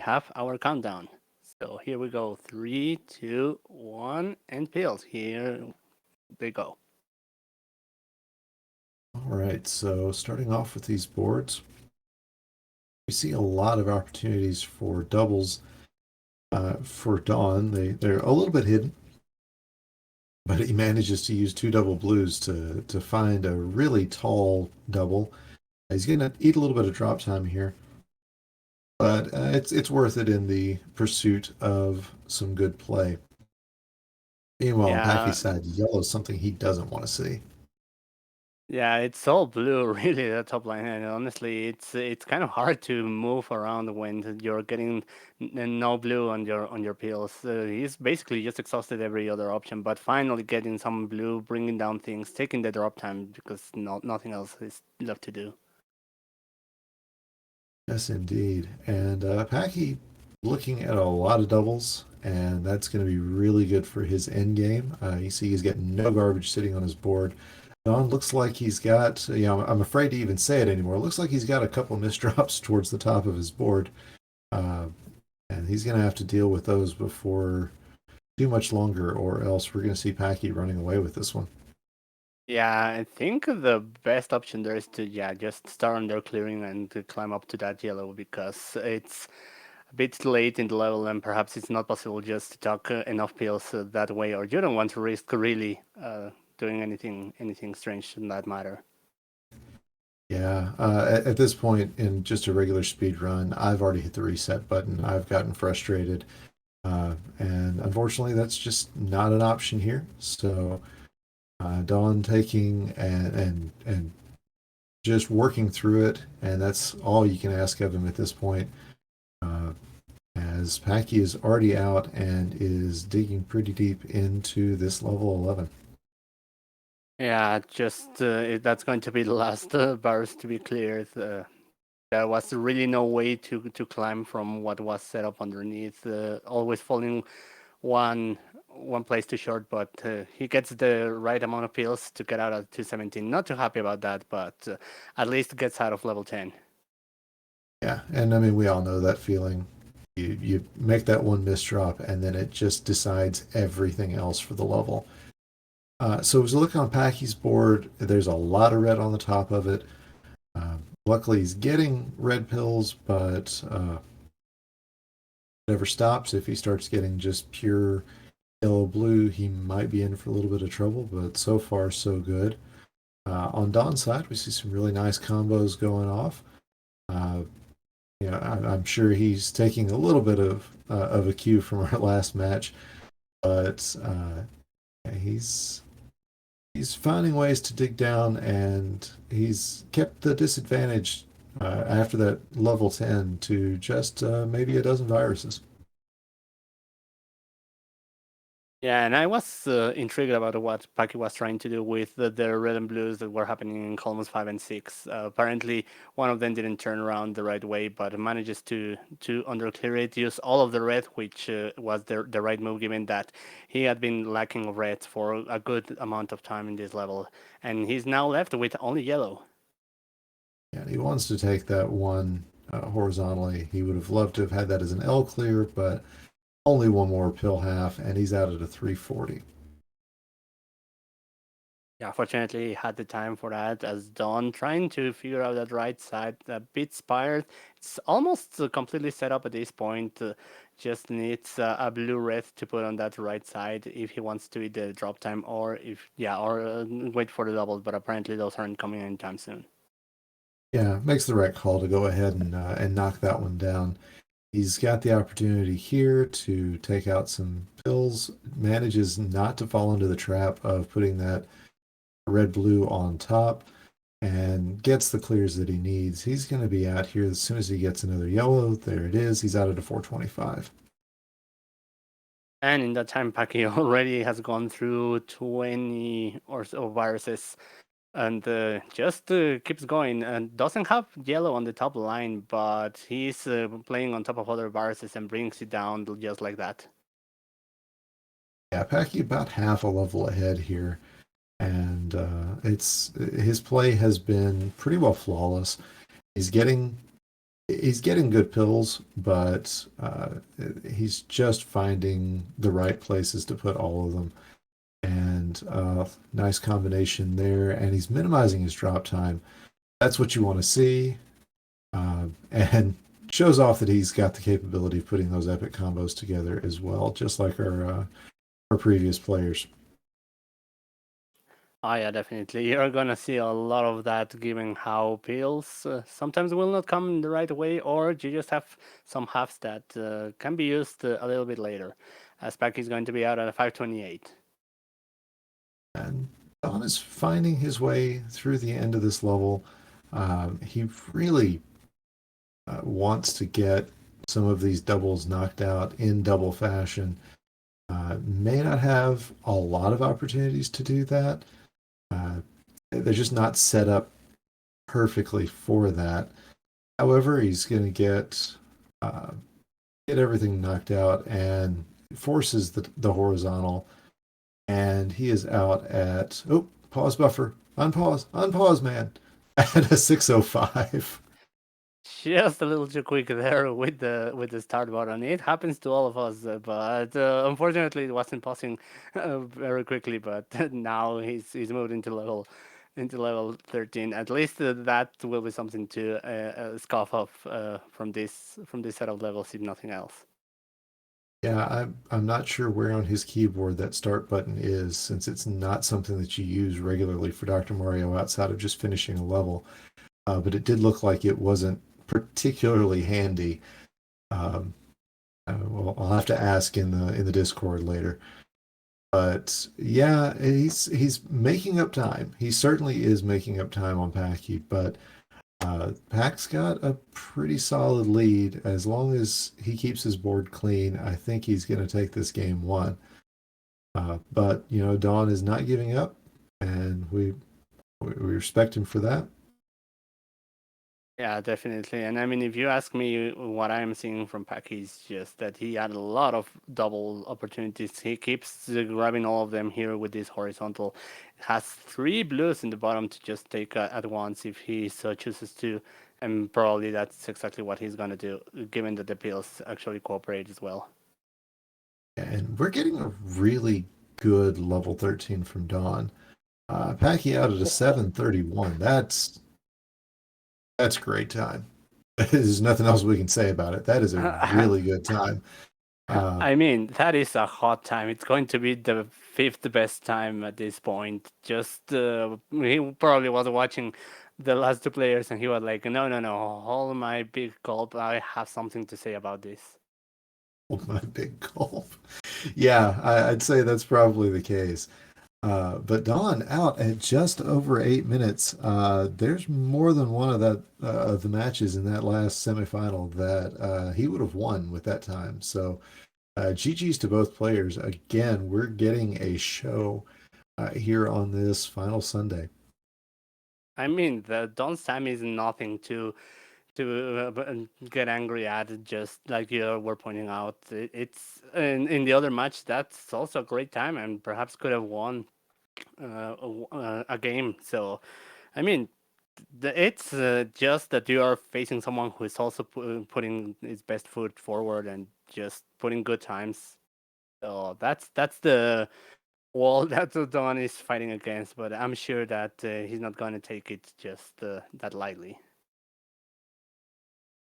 have our countdown. So here we go. 3, 2, 1, and pills. Here they go. All right, so starting off with these boards, we see a lot of opportunities for doubles for Dawn. They're a little bit hidden, but he manages to use two double blues to find a really tall double. He's going to eat a little bit of drop time here, but it's worth it in the pursuit of some good play. Meanwhile, on Yeah, Packy's side, yellow is something he doesn't want to see. yeah, it's all blue, really, the top line. And honestly, it's kind of hard to move around when you're getting no blue on your pills. He's basically just exhausted every other option, but finally getting some blue, bringing down things, taking the drop time because nothing else is left to do. Yes, indeed. And Packy looking at a lot of doubles, and that's going to be really good for his end game. You see, he's got no garbage sitting on his board. Don looks like he's got, I'm afraid to even say it anymore. It looks like he's got a couple misdrops towards the top of his board, uh, and he's going to have to deal with those before too much longer, or else we're going to see Packy running away with this one. Yeah, I think the best option there is to just start under clearing and to climb up to that yellow because it's a bit late in the level and perhaps it's not possible just to talk enough pills that way, or you don't want to risk really doing anything strange in that matter. Yeah, at this point in just a regular speed run, I've already hit the reset button. I've gotten frustrated, and unfortunately, that's just not an option here. So, Dawn taking and just working through it, and that's all you can ask of him at this point. Uh, as Packy is already out and is digging pretty deep into this level 11. Yeah, just that's going to be the last bars to be cleared. There was really no way to climb from what was set up underneath. Always falling one place too short, but he gets the right amount of pills to get out of 217. Not too happy about that, but at least gets out of level 10. Yeah, and I mean we all know that feeling. You make that one misdrop, and then it just decides everything else for the level. So as you look on Packy's board, there's a lot of red on the top of it. Luckily, he's getting red pills, but never stops. If he starts getting just pure yellow-blue, he might be in for a little bit of trouble, but so far, so good. On Don's side, we see some really nice combos going off. Uh, I'm sure he's taking a little bit of a cue from our last match, but he's finding ways to dig down, and he's kept the disadvantage after that level 10 to just maybe a dozen viruses. Yeah, and I was intrigued about what Paki was trying to do with the red and blues that were happening in columns 5 and 6. Apparently, one of them didn't turn around the right way, but manages to underclear it, use all of the red, which was the right move given that he had been lacking of red for a good amount of time in this level. And he's now left with only yellow. And he wants to take that one horizontally. He would have loved to have had that as an L clear, but only one more pill half, and he's out at a 340. Yeah, fortunately, he had the time for that as Dawn trying to figure out that right side, a bit spired. It's almost completely set up at this point. Just needs a blue red to put on that right side if he wants to eat the drop time, or wait for the doubles. But apparently, those aren't coming anytime soon. Yeah, makes the right call to go ahead and knock that one down. He's got the opportunity here to take out some pills, manages not to fall into the trap of putting that red blue on top, and gets the clears that he needs. He's going to be out here as soon as he gets another yellow. There it is. He's out at a 425. And in that time, Paki already has gone through 20 or so viruses and just keeps going and doesn't have yellow on the top line, but he's playing on top of other viruses and brings it down just like that. Yeah, Packy about half a level ahead here, and it's his play has been pretty well flawless. He's getting He's getting good pills, but he's just finding the right places to put all of them. And nice combination there. And he's minimizing his drop time. That's what you want to see. And shows off that he's got the capability of putting those epic combos together as well, just like our previous players. Oh yeah, definitely. You're gonna see a lot of that, given how pills sometimes will not come in the right way, or you just have some halves that can be used a little bit later. As Pack is going to be out at a 528. And Don is finding his way through the end of this level. He really wants to get some of these doubles knocked out in double fashion. May not have a lot of opportunities to do that. Uh, they're just not set up perfectly for that. However, he's going to uh, get everything knocked out and forces the horizontal, and he is out at pause buffer, unpause, man, at a 605. Just a little too quick there with the start button. It happens to all of us, but unfortunately, it wasn't passing very quickly. But now he's moved into level 13. At least that will be something to scoff off from this set of levels, if nothing else. Yeah, I'm not sure where on his keyboard that start button is, since it's not something that you use regularly for Dr. Mario outside of just finishing a level. But it did look like it wasn't particularly handy. Um, well, I'll have to ask in the Discord later. But yeah, he's making up time. He certainly is making up time on Packy, but Pack's got a pretty solid lead. As long as he keeps his board clean, I think he's going to take this game one. But you know, Dawn is not giving up, and we respect him for that. Yeah, definitely. And I mean, if you ask me, what I'm seeing from Paki is just that he had a lot of double opportunities. He keeps grabbing all of them here with this horizontal. Has three blues in the bottom to just take at once if he so chooses to. And probably that's exactly what he's going to do, given that the pills actually cooperate as well. And we're getting a really good level 13 from Dawn. Packy out at a 731. That's great time. There's nothing else we can say about it. That is a really good time. Uh, I mean, that is a hot time. It's going to be the fifth best time at this point. Just he probably was watching the last two players, and he was like, "No, no, no! Hold my big gulp. I have something to say about this." my big gulp. Yeah, I'd say that's probably the case. But Dawn out at just over 8 minutes. There's more than one of that of the matches in that last semifinal that he would have won with that time. So GG's to both players. Again, we're getting a show here on this final Sunday. I mean, the Don Sam is nothing to get angry at. Just like you were pointing out, it's in the other match that's also a great time, and perhaps could have won a game. So, I mean, it's just that you are facing someone who is also putting his best foot forward and just putting good times. So that's the wall that Don is fighting against. But I'm sure that he's not going to take it just that lightly.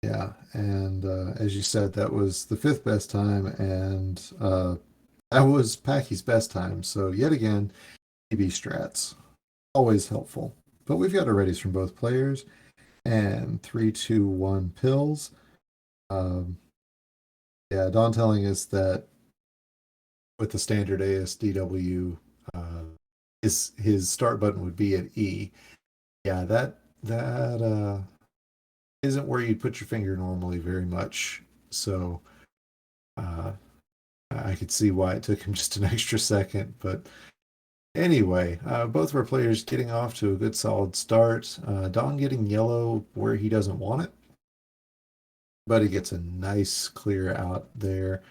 Yeah, and as you said, that was the fifth best time, and that was Packy's best time. So yet again, EB strats always helpful. But we've got our readies from both players, and 3, 2, 1 pills. Um, yeah, Don telling us that with the standard ASDW, his start button would be at E. Yeah, that isn't where you'd put your finger normally very much. So uh, I could see why it took him just an extra second. But anyway, both of our players getting off to a good solid start. Don getting yellow where he doesn't want it, but he gets a nice clear out there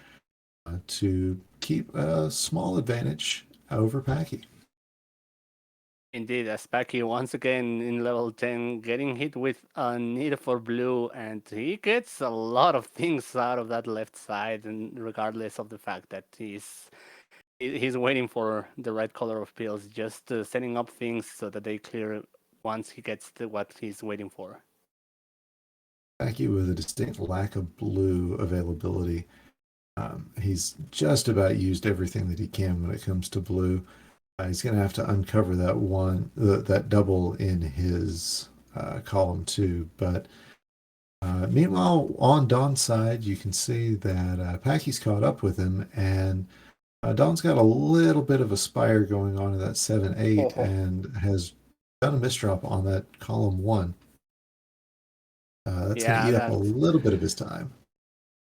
to keep a small advantage over Packy. Indeed, as Packie once again in level 10 getting hit with a need for blue, and he gets a lot of things out of that left side, and regardless of the fact that he's waiting for the right color of pills, just setting up things so that they clear once he gets to what he's waiting for. Packie with a distinct lack of blue availability. He's just about used everything that he can when it comes to blue. He's going to have to uncover that double in his column two. But meanwhile, on Don's side, you can see that Packie's caught up with him, and Don's got a little bit of a spire going on in that 7-8 Oh, and has done a misdrop on that column one. That's going to yeah, eat up a that's little bit of his time.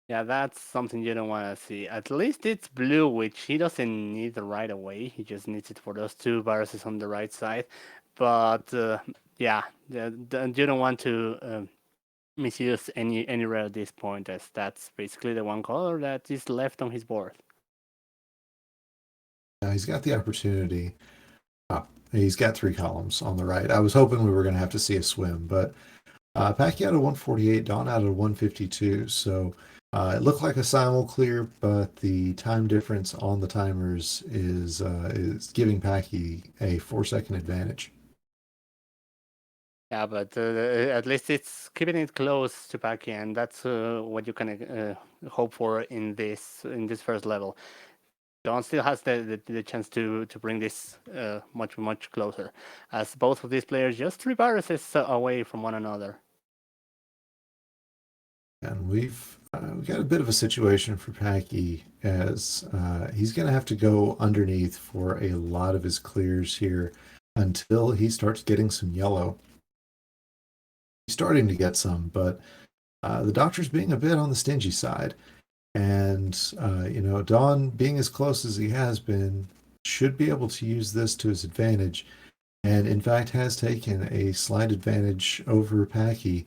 yeah, that's something you don't want to see. At least it's blue, which he doesn't need right away. He just needs it for those two viruses on the right side. But yeah, you don't want to misuse any red at this point, as that's basically the one color that is left on his board. He's got the opportunity. He's got three columns on the right. I was hoping we were going to have to see a swim, but Pacquiao out of 148, Dawn out of 152. So it looked like a simul clear, but the time difference on the timers is giving Pacquiao a 4 second advantage. Yeah, but at least it's keeping it close to Paki, and that's what you can hope for in this first level. Dawn still has the chance to bring this much closer, as both of these players just three viruses away from one another. And we got a bit of a situation for Pacquiao as he's going to have to go underneath for a lot of his clears here until he starts getting some yellow. He's starting to get some, but the doctor's being a bit on the stingy side. And, Don, being as close as he has been, should be able to use this to his advantage. And in fact, has taken a slight advantage over Pacquiao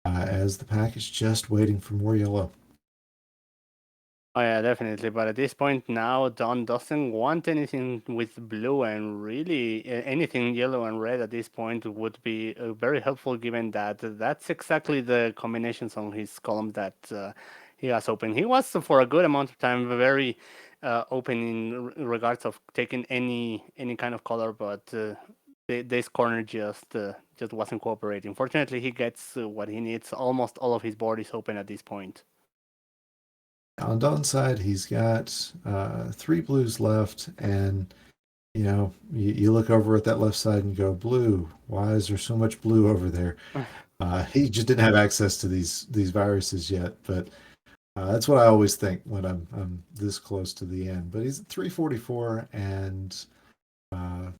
as the pack is just waiting for more yellow. Oh yeah, definitely. But at this point now, Don doesn't want anything with blue, and really anything yellow and red at this point would be very helpful, given that that's exactly the combinations on his column that he has open. He was for a good amount of time very open in regards of taking any kind of color, but this corner just wasn't cooperating. Fortunately, he gets what he needs. Almost all of his board is open at this point. On Don's side, he's got three blues left, and you look over at that left side and go, blue. Why is there so much blue over there? He just didn't have access to these viruses yet, but that's what I always think when I'm this close to the end. But he's at 344, and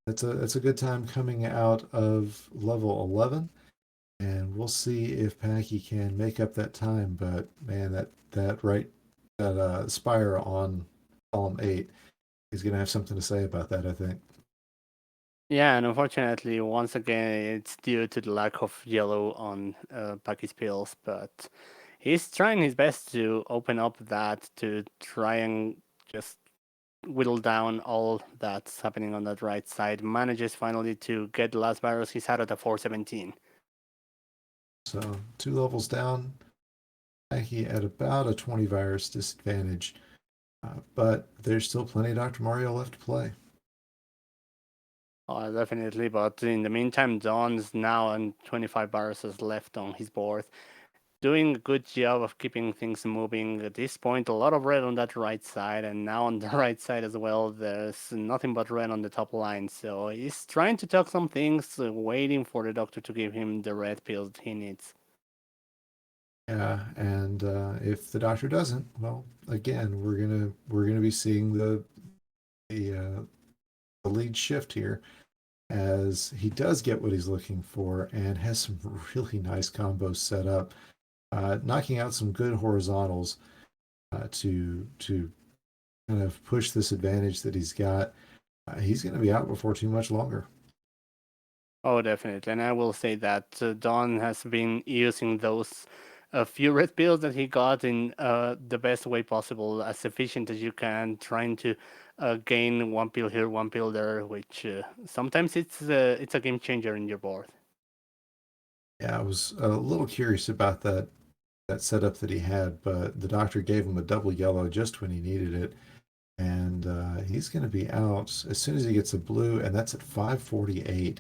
that's a good time coming out of level 11, and we'll see if Packy can make up that time. But man, that spire on column 8 is going to have something to say about that, I think. Yeah, and unfortunately, once again, it's due to the lack of yellow on Packy's pills, but he's trying his best to open up that to try and just whittle down all that's happening on that right side. Manages finally to get the last virus. He's out at the 417. So 2 levels down, Packy at about a 20 virus disadvantage, but there's still plenty of Dr. Mario left to play. Definitely, but in the meantime, Don's now on 25 viruses left on his board, doing a good job of keeping things moving. At this point, a lot of red on that right side, and now on the right side as well, there's nothing but red on the top line. So he's trying to talk some things, waiting for the doctor to give him the red pills he needs. Yeah, and if the doctor doesn't, well, again, we're gonna be seeing the lead shift here as he does get what he's looking for and has some really nice combos set up, knocking out some good horizontals to kind of push this advantage that he's got. He's going to be out before too much longer. Oh, definitely. And I will say that Don has been using those a few red pills that he got in the best way possible, as efficient as you can, trying to gain one pill here, one pill there, which sometimes it's a game changer in your board. Yeah, I was a little curious about that setup that he had, but the doctor gave him a double yellow just when he needed it, and he's going to be out as soon as he gets a blue, and that's at 5:48.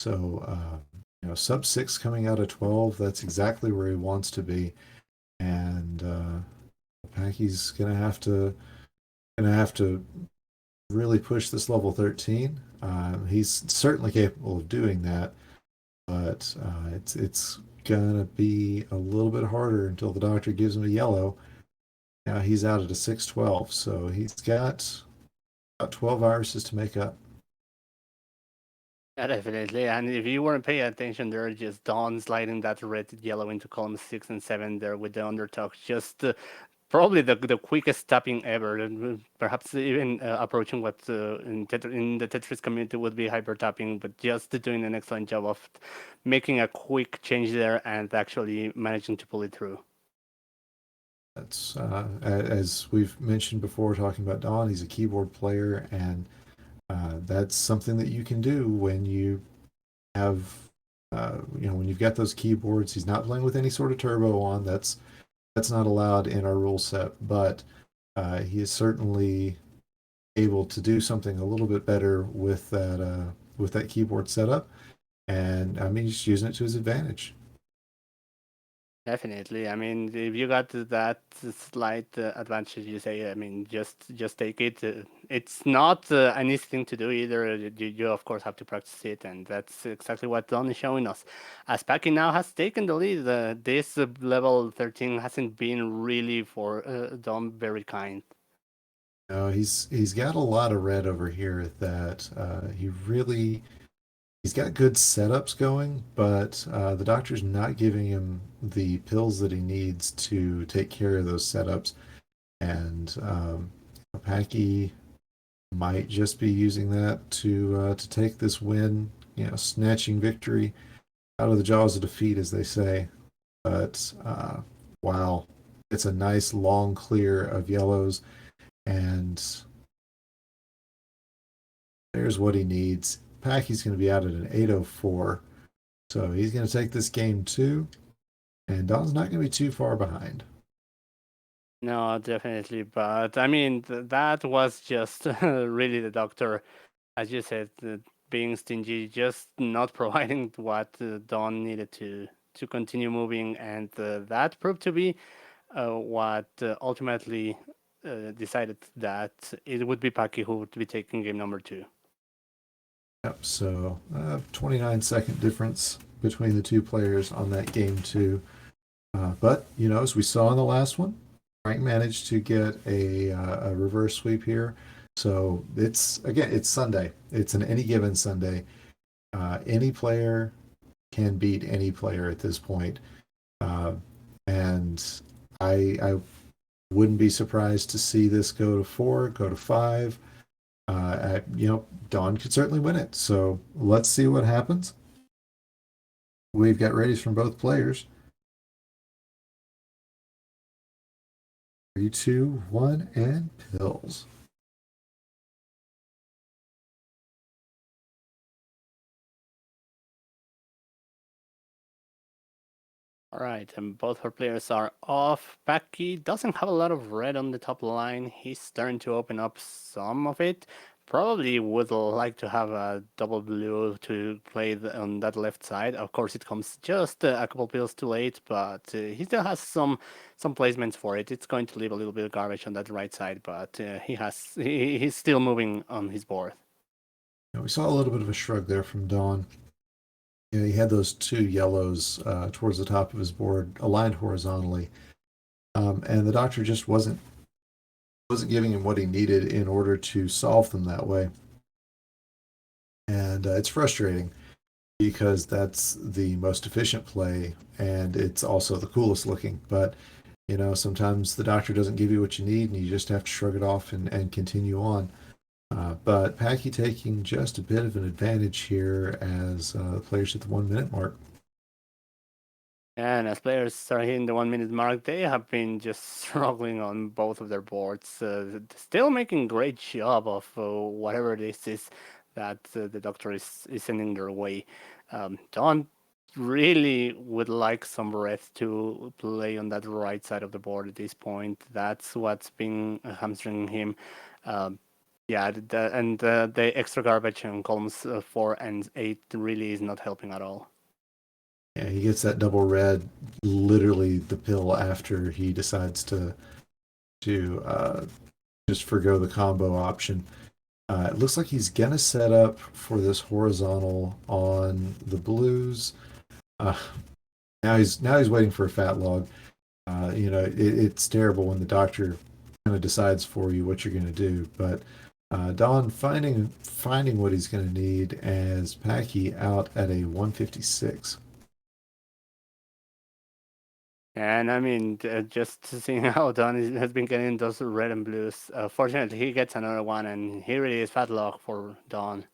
So sub six coming out of 12, that's exactly where he wants to be, and Packie's gonna have to really push this level 13. He's certainly capable of doing that, but it's gonna be a little bit harder until the doctor gives him a yellow. Now he's out at a 612, so he's got about 12 irises to make up. Yeah, definitely. And if you weren't paying attention, there just Dawn sliding that red yellow into column 6 and 7 there with the undertalk. Just probably the quickest tapping ever, and perhaps even approaching what in the Tetris community would be hyper tapping, but just doing an excellent job of making a quick change there and actually managing to pull it through. That's as we've mentioned before, talking about Don. He's a keyboard player, and that's something that you can do when you have, when you've got those keyboards. He's not playing with any sort of turbo on. That's not allowed in our rule set, but he is certainly able to do something a little bit better with that keyboard setup, and I mean he's using it to his advantage. Definitely. I mean, if you got that slight advantage, you say, I mean, just take it. It's not an easy thing to do either. You of course have to practice it, and that's exactly what Don is showing us. As Paki now has taken the lead, this level 13 hasn't been really for Don very kind. No, he's got a lot of red over here that he's got good setups going, but the doctor's not giving him the pills that he needs to take care of those setups. And Packie might just be using that to take this win, snatching victory out of the jaws of defeat, as they say. But wow, it's a nice long clear of yellows, and there's what he needs. Packie's going to be out at an 804, so he's going to take this game too, and Don's not going to be too far behind. No, definitely. But I mean, that was just really the doctor, as you said, being stingy, just not providing what Don needed to continue moving, and that proved to be what ultimately decided that it would be Paki who would be taking game number two. Yep, so 29-second difference between the two players on that game too. But, as we saw in the last one, Frank managed to get a reverse sweep here. So it's Sunday. It's an any given Sunday. Any player can beat any player at this point. Uh, and I wouldn't be surprised to see this go to 4, go to 5. Dawn could certainly win it. So let's see what happens. We've got readies from both players. 3, 2, 1, and pills. All right, and both our players are off. Paki doesn't have a lot of red on the top line. He's starting to open up some of it. Probably would like to have a double blue to play on that left side. Of course, it comes just a couple pills too late, but he still has some placements for it. It's going to leave a little bit of garbage on that right side, but he's still moving on his board. We saw a little bit of a shrug there from Dawn. He had those two yellows towards the top of his board, aligned horizontally, and the doctor just wasn't giving him what he needed in order to solve them that way. And it's frustrating because that's the most efficient play, and it's also the coolest looking. But sometimes the doctor doesn't give you what you need, and you just have to shrug it off and continue on. But Packie taking just a bit of an advantage here as players at the 1 minute mark. And as players start hitting the 1 minute mark, they have been just struggling on both of their boards. Still making great job of whatever this is that the doctor is sending their way. Don really would like some breath to play on that right side of the board at this point. That's what's been hamstringing him. Um, yeah, the extra garbage on columns 4 and 8 really is not helping at all. Yeah, he gets that double red, literally the pill after he decides to just forgo the combo option. It looks like he's gonna set up for this horizontal on the blues. Uh, now he's waiting for a fat log. It's terrible when the doctor kind of decides for you what you're gonna do. But Don finding what he's gonna need as Packie out at a 156. And I mean, just seeing how Don has been getting those red and blues. Fortunately, he gets another one, and he really is fat luck for Don.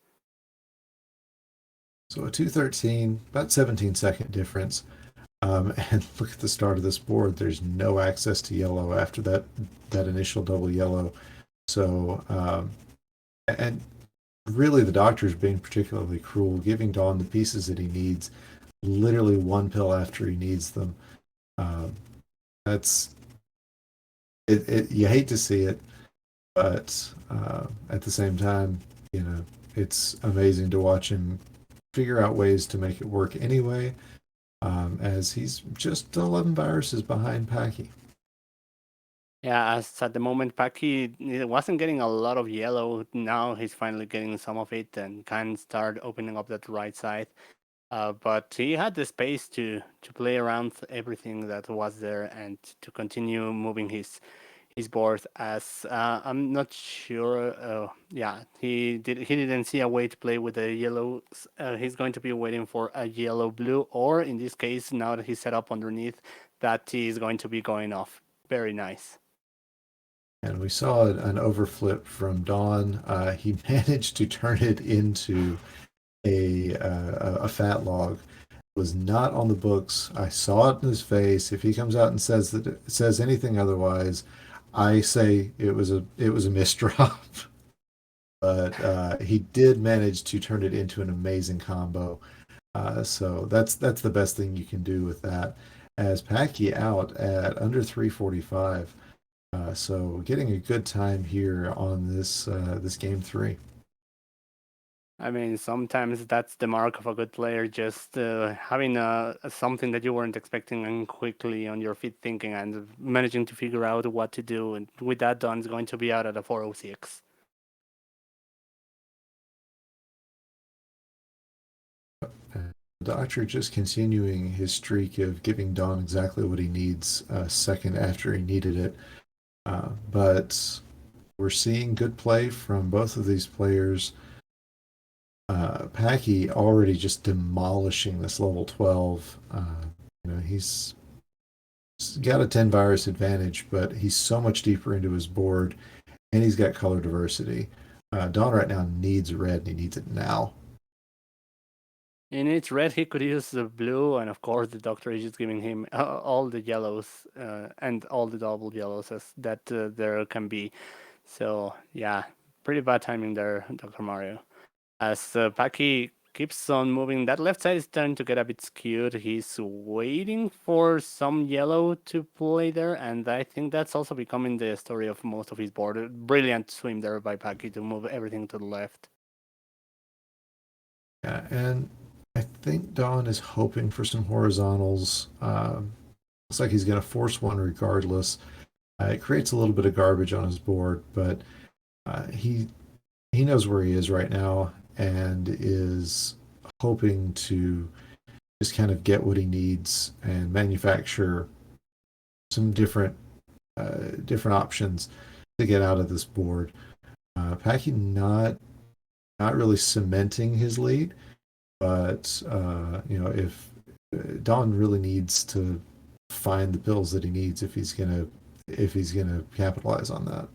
So a 213, about 17-second difference. And look at the start of this board. There's no access to yellow after that initial double yellow. So and really the doctor's being particularly cruel, giving Dawn the pieces that he needs, literally one pill after he needs them. Um, that's you hate to see it, but at the same time, you know, it's amazing to watch him figure out ways to make it work anyway, as he's just 11 viruses behind Packie. Yeah, as at the moment, Paki wasn't getting a lot of yellow. Now he's finally getting some of it and can start opening up that right side. But he had the space to play around everything that was there and to continue moving his board. As I'm not sure. Yeah, he didn't see a way to play with the yellow. He's going to be waiting for a yellow blue, or in this case, now that he's set up underneath, that he is going to be going off. Very nice. And we saw an overflip from Dawn. He managed to turn it into a fat log. It was not on the books. I saw it in his face. If he comes out and says anything otherwise, I say it was a misdrop. But he did manage to turn it into an amazing combo. So that's the best thing you can do with that. As Packie out at under 345. So getting a good time here on this game three. I mean, sometimes that's the mark of a good player, just having something that you weren't expecting and quickly on your feet thinking and managing to figure out what to do. And with that done, it's going to be out at a 406. The Doctor just continuing his streak of giving Don exactly what he needs a second after he needed it. But we're seeing good play from both of these players. Packie already just demolishing this level 12. He's got a 10 virus advantage, but he's so much deeper into his board, and he's got color diversity. Don right now needs red, and he needs it now. In its red, he could use the blue, and of course, the doctor is just giving him all the yellows and all the double yellows as that there can be. So, yeah, pretty bad timing there, Dr. Mario. As Paki keeps on moving, that left side is starting to get a bit skewed. He's waiting for some yellow to play there, and I think that's also becoming the story of most of his board. Brilliant swim there by Paki to move everything to the left. Yeah, and I think Don is hoping for some horizontals. Looks like he's going to force one regardless. It creates a little bit of garbage on his board, but he knows where he is right now and is hoping to just kind of get what he needs and manufacture some different options to get out of this board. Packing not really cementing his lead, but if Don really needs to find the pills that he needs if he's gonna capitalize on that.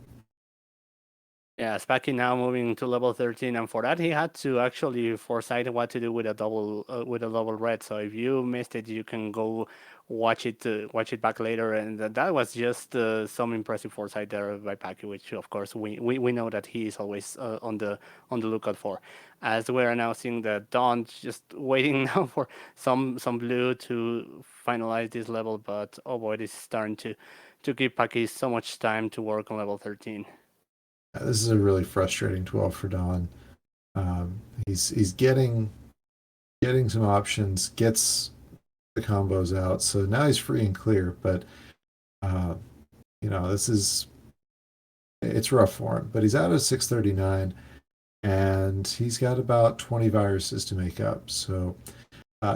Yeah, Spacky now moving to level 13, and for that he had to actually foresight what to do with a double red. So if you missed it, you can go watch it back later, and that was just some impressive foresight there by Packy, which of course we know that he is always on the lookout for. As we're now seeing that Dawn just waiting now for some blue to finalize this level, but oh boy, this is starting to give Packy so much time to work on level 13. This is a really frustrating 12 for Don. He's getting some options, gets the combos out, so now he's free and clear. But uh, this is it's rough for him. But he's out of 639, and he's got about 20 viruses to make up. So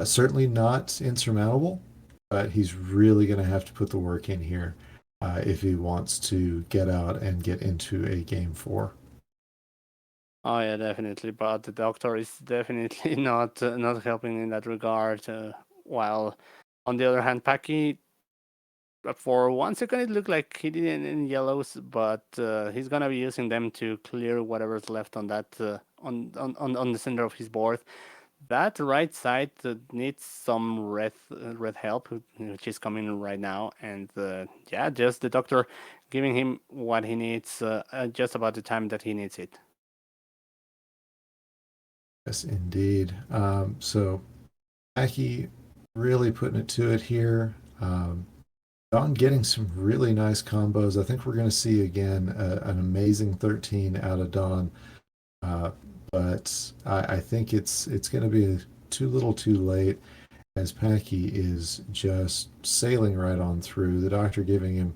certainly not insurmountable, but he's really going to have to put the work in here if he wants to get out and get into a game four. Oh yeah, definitely. But the doctor is definitely not helping in that regard. While on the other hand, Paki, for 1 second it looked like he didn't in yellows, but he's gonna be using them to clear whatever's left on that on the center of his board. That right side needs some red help, which is coming right now, and yeah, just the doctor giving him what he needs at just about the time that he needs it. Yes, indeed. So Aki really putting it to it here. Don getting some really nice combos. I think we're going to see again an amazing 13 out of Don. Uh, but I think it's going to be too little too late as Packy is just sailing right on through. The doctor giving him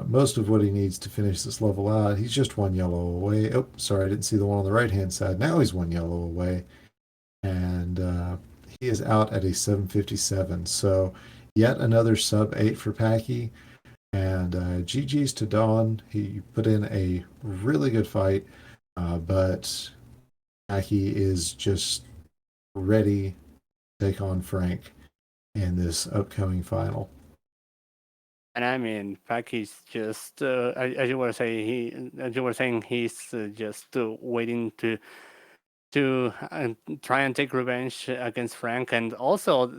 most of what he needs to finish this level out. He's just one yellow away. Oh, sorry, I didn't see the one on the right hand side. Now he's one yellow away. And he is out at a 757. So yet another sub 8 for Packy. And GG's to Dawn. He put in a really good fight, but Packy is just ready to take on Frank in this upcoming final. And I mean, Packy's just as you were saying, he's just waiting to try and take revenge against Frank, and also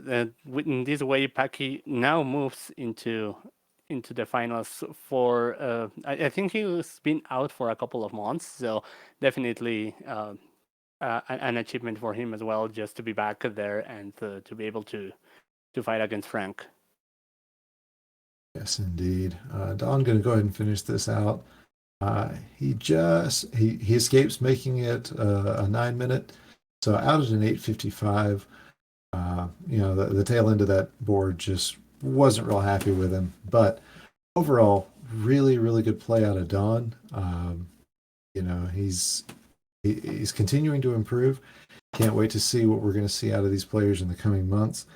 in this way, Packy now moves into the finals for. I think he's been out for a couple of months, so definitely an achievement for him as well, just to be back there and to be able to fight against Frank. Yes, indeed. Don going to go ahead and finish this out. He escapes making it a 9 minute, so out at an 8:55. The tail end of that board just wasn't real happy with him, but overall, really really good play out of Don. He's continuing to improve. Can't wait to see what we're going to see out of these players in the coming months.